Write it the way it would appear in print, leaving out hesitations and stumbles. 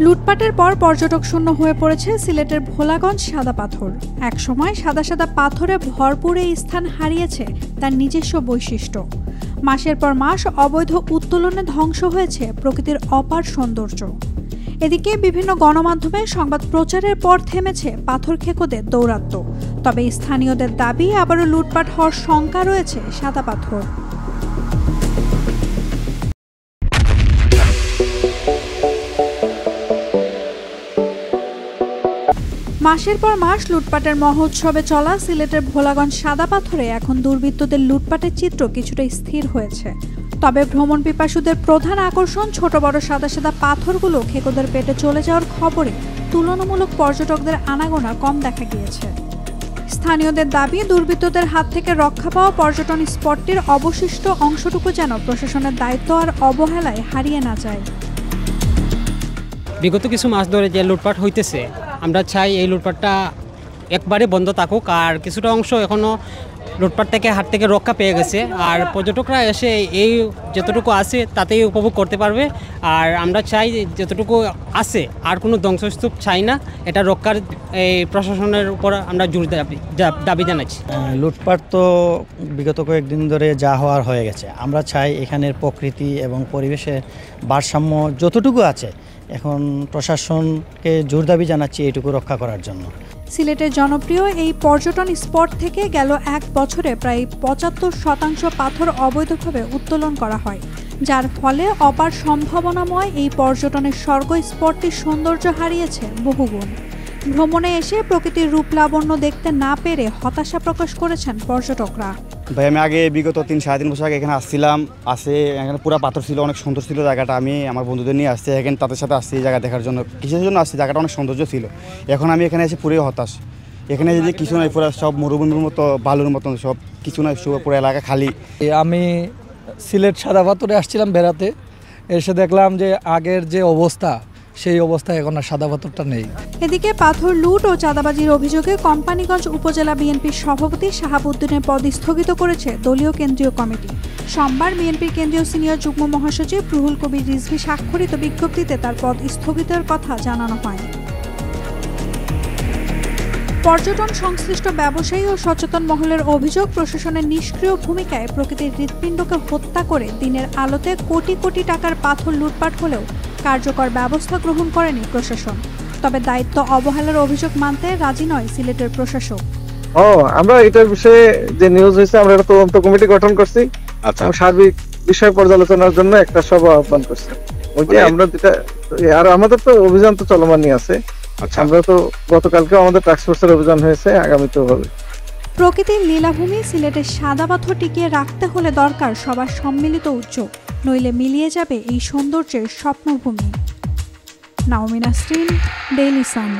লুটপাটের পর পর্যটক শূন্য হয়ে পড়েছে সিলেটের ভোলাগঞ্জ সাদা পাথর। একসময় সাদা সাদা পাথরে ভরপুর এই স্থান হারিয়েছে তার নিজস্ব বৈশিষ্ট্য। মাসের পর মাস অবৈধ উত্তোলনে ধ্বংস হয়েছে প্রকৃতির অপার সৌন্দর্য। এদিকে বিভিন্ন গণমাধ্যমে সংবাদ প্রচারের পর থেমেছে পাথর খেকোদের দৌরাত্ম্য। তবে স্থানীয়দের দাবি আবারও লুটপাট হওয়ার শঙ্কা রয়েছে সাদা পাথর। মাসের পর মাস লুটপাটের মহোৎসবে চলা সিলেটের ভোলাগঞ্জ সাদা পাথরে এখন দুর্বৃত্তদের লুটপাটের চিত্র কিছুটা স্থির হয়েছে। তবে ভ্রমণ পিপাসুদের প্রধান আকর্ষণ ছোট বড় সাদা সাদা পাথরগুলো খেকোদের পেটে চলে যাওয়ার খবরে তুলনামূলক পর্যটকদের আনাগোনা কম দেখা গিয়েছে। স্থানীয়দের দাবি, দুর্বৃত্তদের হাত থেকে রক্ষা পাওয়া পর্যটন স্পটটির অবশিষ্ট অংশটুকু যেন প্রশাসনের দায়িত্ব আর অবহেলায় হারিয়ে না যায়। বিগত কিছু মাস ধরে যে লুটপাট হইতেছে, আমরা চাই এই লুটপাটটা একবারে বন্ধ থাকুক। আর কিছুটা অংশ এখনও লুটপাট থেকে হাত থেকে রক্ষা পেয়ে গেছে, আর পর্যটকরা এসে এই যতটুকু আছে তাতেই উপভোগ করতে পারবে। আর আমরা চাই যতটুকু আছে আর কোনো ধ্বংসস্তূপ চাই না, এটা রক্ষার এই প্রশাসনের উপর আমরা জোর দাবি জানাচ্ছি। লুটপাট তো বিগত কয়েকদিন ধরে যা হওয়ার হয়ে গেছে। আমরা চাই এখানের প্রকৃতি এবং পরিবেশের ভারসাম্য যতটুকু আছে এখন প্রশাসনকে জোর দাবি জানাচ্ছি এইটুকু রক্ষা করার জন্য। সিলেটের জনপ্রিয় এই পর্যটন স্পট থেকে গেল এক বছরে প্রায় ৭৫% পাথর অবৈধভাবে উত্তোলন করা হয়, যার ফলে অপার সম্ভাবনাময় এই পর্যটনের স্বর্গ স্পটটির সৌন্দর্য হারিয়েছে বহুগুণ। ভ্রমণে এসে প্রকৃতির রূপ লাবণ্য দেখতে না পেরে হতাশা প্রকাশ করেছেন পর্যটকরা। ভাই, আমি আগে বিগত ৩-৩.৫ বছর আগে এখানে আসছিলাম। এখানে পুরো পাথর ছিল, অনেক সুন্দর ছিল জায়গাটা। আমি আমার বন্ধুদের নিয়ে আসছি এখানে, তাদের সাথে আসছি এই জায়গা দেখার জন্য, কিসের জন্য আসছি, জায়গাটা অনেক সৌন্দর্য ছিল। এখন আমি এখানে এসে পুরোই হতাশ। এখানে যদি কিছু নাই, পুরো সব মরুভূমির মতো, বালুর মতন, সব কিছু নাই, পুরো এলাকা খালি। আমি সিলেট সাদা পাথরে আসছিলাম বেড়াতে, এসে দেখলাম যে আগের যে অবস্থা সেই অবস্থায় এখন আর সাদা পাথরটা নেই। এদিকে পাথর লুট ও চাঁদাবাজির অভিযোগে কোম্পানীগঞ্জ উপজেলা বিএনপির সভাপতি শাহাবুদ্দিনের পদ স্থগিত করেছে দলীয় কেন্দ্রীয় কমিটি। সোমবার বিএনপির কেন্দ্রীয় সিনিয়র যুগ্ম মহাসচিব রুহুল কবির রিজভী স্বাক্ষরিত বিজ্ঞপ্তিতে তার পদ স্থগিতের কথা জানানো হয়। পর্যটন সংশ্লিষ্ট ব্যবসায়ী ও সচেতন মহলের অভিযোগ, প্রশাসনের নিষ্ক্রিয় ভূমিকায় প্রকৃতির হৃৎপিণ্ডকে হত্যা করে দিনের আলোতে কোটি কোটি টাকার পাথর লুটপাট হলেও কার্যকর ব্যবস্থা গ্রহণ করেনি প্রশাসন। তবে দায়িত্ব অবহেলার অভিযোগ মানতে রাজি নয় সিলেটের প্রশাসক। আমরা এটার বিষয়ে যে নিউজ হয়েছে, আমরা একটা তদন্ত কমিটি গঠন করছি। সার্বিক বিষয় পর্যালোচনার জন্য একটা সভা আহ্বান করছি। ওই যে আমরা যেটা, আর আমাদের তো অভিযান তো চলমানই আছে। আমরা তো গতকালকে আমাদের টাস্ক ফোর্সের অভিযান হয়েছে, আগামীতেও হবে। প্রকৃতির লীলাভূমি সিলেটের সাদা পাথর টিকিয়ে রাখতে হলে দরকার সবার সম্মিলিত উদ্যোগ, নইলে মিলিয়ে যাবে এই সৌন্দর্যের স্বপ্নভূমি। নাওমিন Nasrin, Daily Sun.